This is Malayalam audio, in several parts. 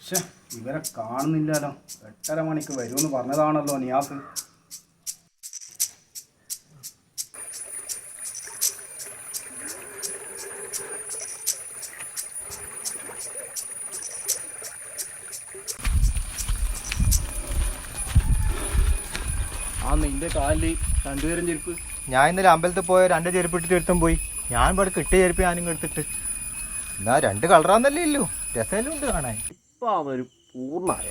പക്ഷെ ഇവരെ കാണുന്നില്ലല്ലോ. 8:30 മണിക്ക് വരുമെന്ന് പറഞ്ഞതാണല്ലോ നിയാസ്. ആ നിന്റെ കാലിൽ 2 പേരും ചെരുപ്പ്. ഞാൻ ഇന്നലെ അമ്പലത്തിൽ പോയ 2 ചെരുപ്പ് ഇട്ടിട്ട് എടുത്തും പോയി. ഞാൻ ഇവിടെ കിട്ടിയ ചെരുപ്പ് ഞാനും എടുത്തിട്ട്. എന്നാ 2 കളറാന്നല്ലേ ഇല്ലു, രസമെല്ലാം ഉണ്ട് കാണാൻ. ഇപ്പൊ അവര് പൂർണ്ണമായ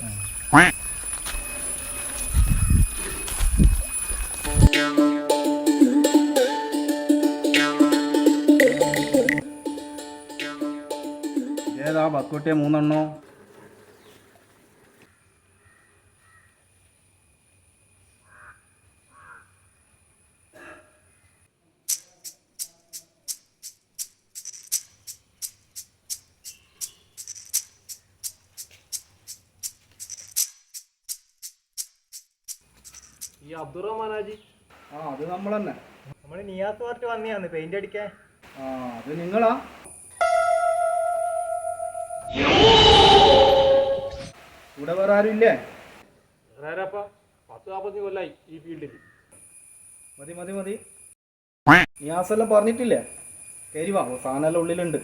ഏതാ ബക്കുട്ടിയെ 3 എണ്ണോ? ഈ അബ്ദുറഹ്മാനാജി? ആ അത് നമ്മൾ തന്നെ. നമ്മൾ നിയാസ് പാർട്ടി വന്നിയാന്ന് പെയിന്റ് അടിക്കാൻ. ആ അത് നിങ്ങളാ? ഇവിടെ വേറെ ആരും ഇല്ലേ? ആരാപ്പ? 10-40 കൊല്ലായി ഈ ഫീൽഡിൽ. മതി മതി മതി. നിയാസെല്ലാം പറഞ്ഞിട്ടില്ലേ? കയറി വാ, സാധനമെല്ലാം ഉള്ളിലുണ്ട്.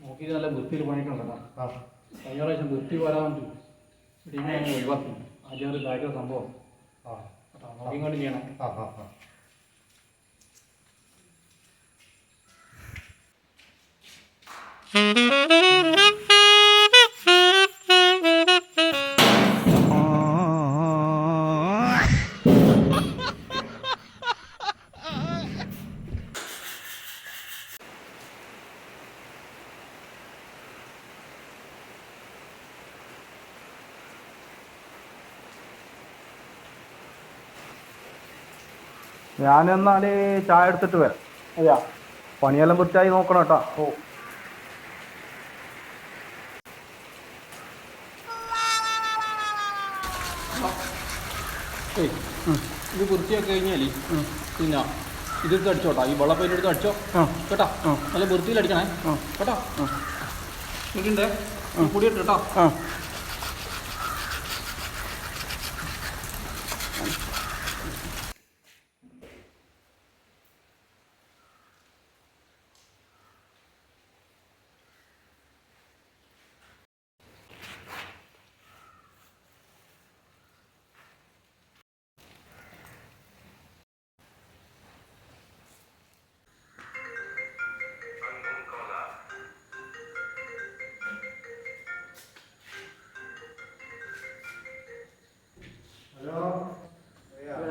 നോക്കി നല്ല വൃത്തിയിൽ പണിക്കണ്ടല്ലോ. കഴിഞ്ഞ പ്രാവശ്യം വൃത്തി വരാൻ ടീമിനെ ഒഴിവാക്കി. ആദ്യം കാര്യ സംഭവം നോക്കിക്കൊണ്ട് ചെയ്യണം. ഞാനെന്നാല് ചായ എടുത്തിട്ട് വരാം. അതെയാ? പണിയെല്ലാം വൃത്തിയായി നോക്കണം കേട്ടോ. ഓ ഇത് വൃത്തിയൊക്കെ കഴിഞ്ഞാൽ പിന്നെ ഇതെടുത്ത് അടിച്ചോട്ടാ. ഈ വെള്ള പെയിൻ്റ് എടുത്ത് അടിച്ചോ കേട്ടോ. നല്ല വൃത്തിയിൽ അടിക്കണേ കേട്ടോ. ഇതിൻ്റെ പൊടി ഇട്ട് കേട്ടോ.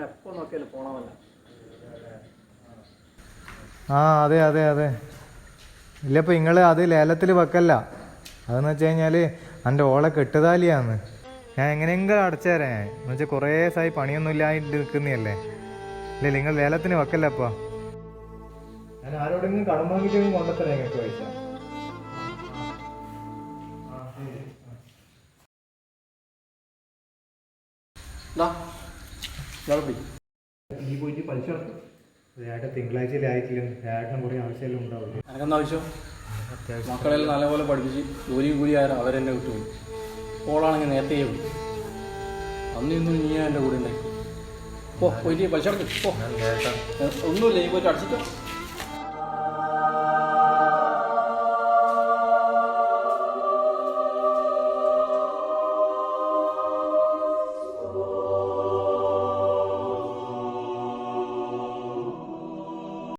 എപ്പോൾ നോക്കിയാലും പോണമല്ല. ആ അതെ അതെ അതെ. ഇല്ലപ്പോൾ നിങ്ങൾ അത് ലേലത്തിൽ വെക്കല്ല. അതെന്ന് വെച്ച് കഴിഞ്ഞാൽ എൻ്റെ ഓളെ കെട്ടുതാലിയാന്ന്. ഞാൻ എങ്ങനെയെങ്കിലും അടച്ചുതരാം. ഞാൻ എന്ന് വെച്ചാൽ കുറേ ദിവസമായി പണിയൊന്നും ഇല്ലായിട്ട് നിൽക്കുന്നതല്ലേ. ഇല്ല നിങ്ങൾ ലേലത്തിന് വെക്കല്ല. അപ്പോൾ ഞാൻ ആരോടെങ്കിലും കടം വാങ്ങിയിട്ട് കൊണ്ടുത്തരാം നിങ്ങൾക്ക് പൈസ. ഇതാ ഇയാളെ പിടി. നീ പോയിട്ട് പലിശ അടക്കും. ഏട്ടൻ തിങ്കളാഴ്ചയിലായിട്ടില്ല, ഏട്ടനും കുറേ ആവശ്യമെല്ലാം ഉണ്ടാവില്ല. എനിക്കെന്താ ആവശ്യം? അത്യാവശ്യം മക്കളെല്ലാം നല്ലപോലെ പഠിപ്പിച്ച് ജോലിയും കൂലി ആയാലും അവരെന്നെ വിട്ടുപോയി. ഓളാണെങ്കിൽ നേരത്തെ പോയി. അന്ന് ഇന്നും നീ എൻ്റെ കൂടെ ഉണ്ടായി. പോയിട്ട് പലിശ അടക്കും. ഒന്നുമില്ല, നീ പോയിട്ട് അടിച്ചിട്ടോ.